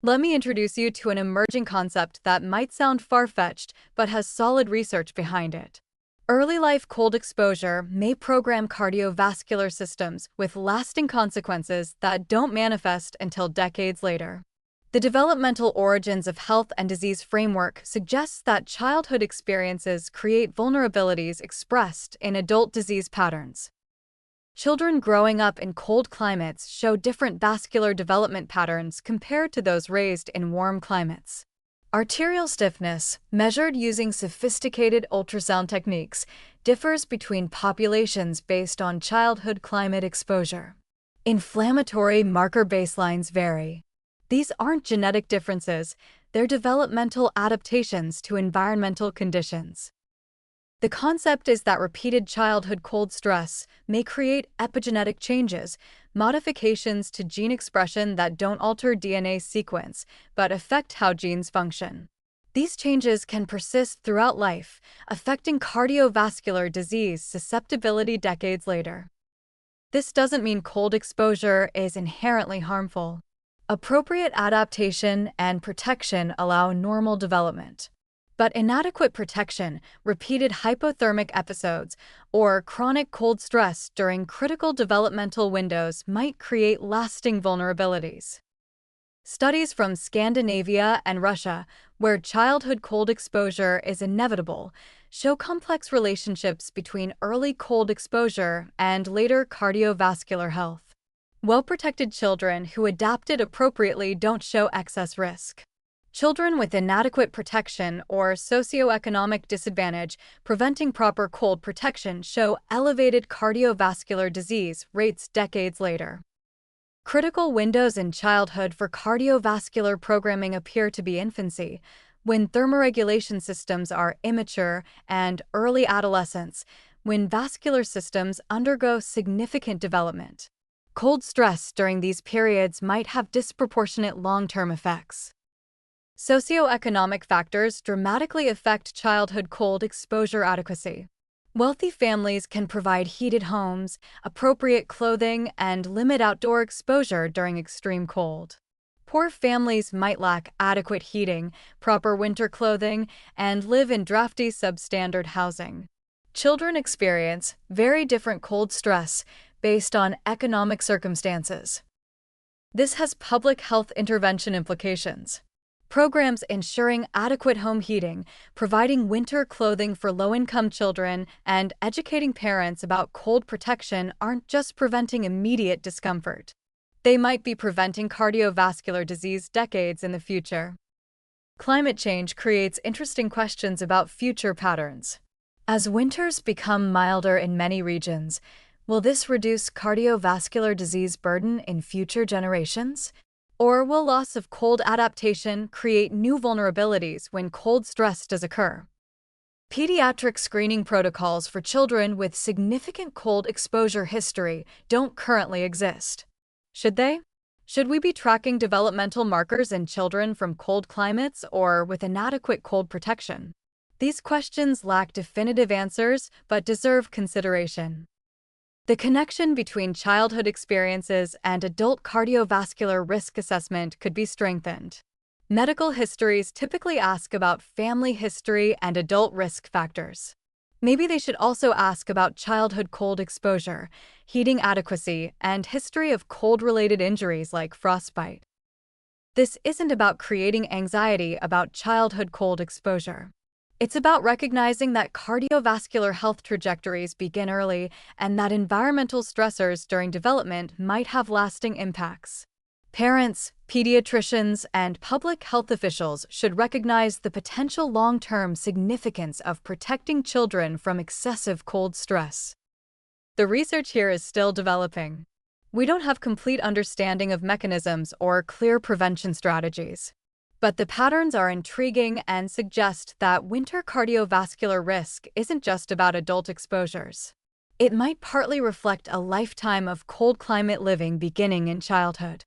Let me introduce you to an emerging concept that might sound far-fetched, but has solid research behind it. Early life cold exposure may program cardiovascular systems with lasting consequences that don't manifest until decades later. The Developmental Origins of Health and Disease framework suggests that childhood experiences create vulnerabilities expressed in adult disease patterns. Children growing up in cold climates show different vascular development patterns compared to those raised in warm climates. Arterial stiffness, measured using sophisticated ultrasound techniques, differs between populations based on childhood climate exposure. Inflammatory marker baselines vary. These aren't genetic differences, they're developmental adaptations to environmental conditions. The concept is that repeated childhood cold stress may create epigenetic changes, modifications to gene expression that don't alter DNA sequence, but affect how genes function. These changes can persist throughout life, affecting cardiovascular disease susceptibility decades later. This doesn't mean cold exposure is inherently harmful. Appropriate adaptation and protection allow normal development. But inadequate protection, repeated hypothermic episodes, or chronic cold stress during critical developmental windows might create lasting vulnerabilities. Studies from Scandinavia and Russia, where childhood cold exposure is inevitable, show complex relationships between early cold exposure and later cardiovascular health. Well-protected children who adapted appropriately don't show excess risk. Children with inadequate protection or socioeconomic disadvantage preventing proper cold protection show elevated cardiovascular disease rates decades later. Critical windows in childhood for cardiovascular programming appear to be infancy, when thermoregulation systems are immature, and early adolescence, when vascular systems undergo significant development. Cold stress during these periods might have disproportionate long-term effects. Socioeconomic factors dramatically affect childhood cold exposure adequacy. Wealthy families can provide heated homes, appropriate clothing, and limit outdoor exposure during extreme cold. Poor families might lack adequate heating, proper winter clothing, and live in drafty substandard housing. Children experience very different cold stress based on economic circumstances. This has public health intervention implications. Programs ensuring adequate home heating, providing winter clothing for low-income children, and educating parents about cold protection aren't just preventing immediate discomfort. They might be preventing cardiovascular disease decades in the future. Climate change creates interesting questions about future patterns. As winters become milder in many regions, will this reduce cardiovascular disease burden in future generations? Or will loss of cold adaptation create new vulnerabilities when cold stress does occur? Pediatric screening protocols for children with significant cold exposure history don't currently exist. Should they? Should we be tracking developmental markers in children from cold climates or with inadequate cold protection? These questions lack definitive answers but deserve consideration. The connection between childhood experiences and adult cardiovascular risk assessment could be strengthened. Medical histories typically ask about family history and adult risk factors. Maybe they should also ask about childhood cold exposure, heating adequacy, and history of cold-related injuries like frostbite. This isn't about creating anxiety about childhood cold exposure. It's about recognizing that cardiovascular health trajectories begin early and that environmental stressors during development might have lasting impacts. Parents, pediatricians, and public health officials should recognize the potential long-term significance of protecting children from excessive cold stress. The research here is still developing. We don't have complete understanding of mechanisms or clear prevention strategies. But the patterns are intriguing and suggest that winter cardiovascular risk isn't just about adult exposures. It might partly reflect a lifetime of cold climate living beginning in childhood.